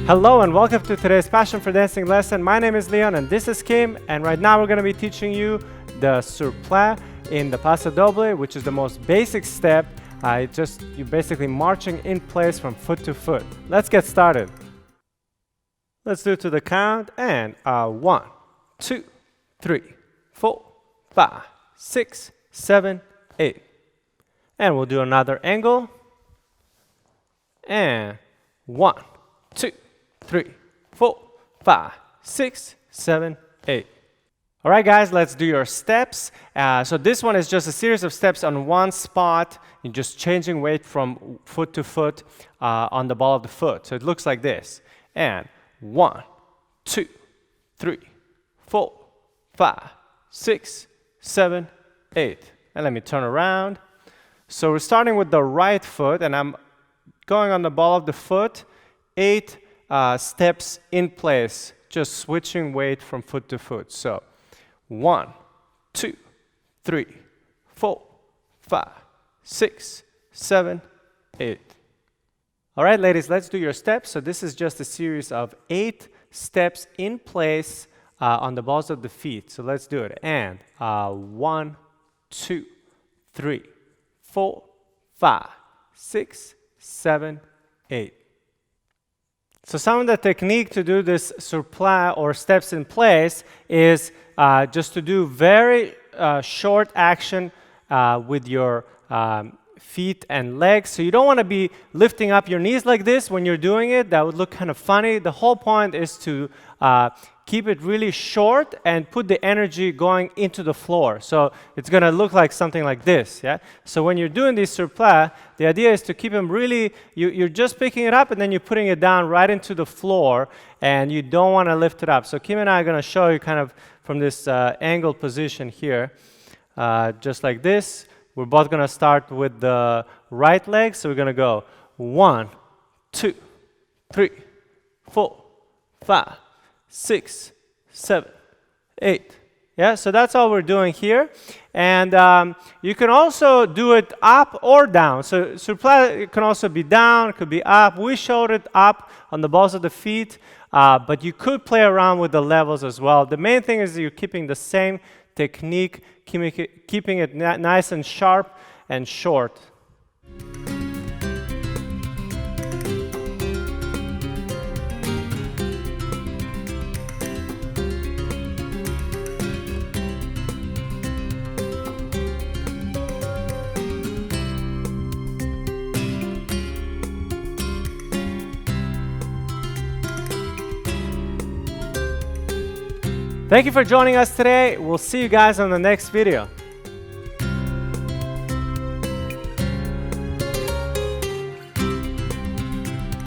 Hello and welcome to today's Passion for Dancing lesson. My name is Leon and this is Kim, and right now we're going to be teaching you the surplis in the Paso Doble, which is the most basic step. You're basically marching in place from foot to foot. Let's get started. Let's do it to the count and 1, 2, 3, 4, 5, 6, 7, 8. And we'll do another angle. And 1, 2, 3, 4, 5, 6, 7, 8. All right, guys, let's do your steps. So this one is just a series of steps on one spot. You're just changing weight from foot to foot on the ball of the foot. So it looks like this. And 1, 2, 3, 4, 5, 6, 7, 8. And let me turn around. So we're starting with the right foot, and I'm going on the ball of the foot, 8 steps in place, just switching weight from foot to foot. So 1, 2, 3, 4, 5, 6, 7, 8. All right, ladies, let's do your steps. So this is just a series of 8 steps in place on the balls of the feet. So let's do it. And 1, 2, 3, 4, 5, 6, 7, 8. So some of the technique to do this surplis or steps in place is just to do very short action with your feet and legs. So you don't want to be lifting up your knees like this when you're doing it. That would look kind of funny. The whole point is to keep it really short and put the energy going into the floor. So it's going to look like something like this. Yeah. So when you're doing these surplis, the idea is to keep them really, you're just picking it up and then you're putting it down right into the floor, and you don't want to lift it up. So Kim and I are going to show you kind of from this angled position here, just like this. We're both going to start with the right leg. So we're going to go 1, 2, 3, 4, 5, 6, 7, 8. Yeah, so that's all we're doing here. And you can also do it up or down. So surplis can also be down, it could be up. We showed it up on the balls of the feet, but you could play around with the levels as well. The main thing is you're keeping the same technique, keeping it nice and sharp and short. Thank you for joining us today. We'll see you guys on the next video.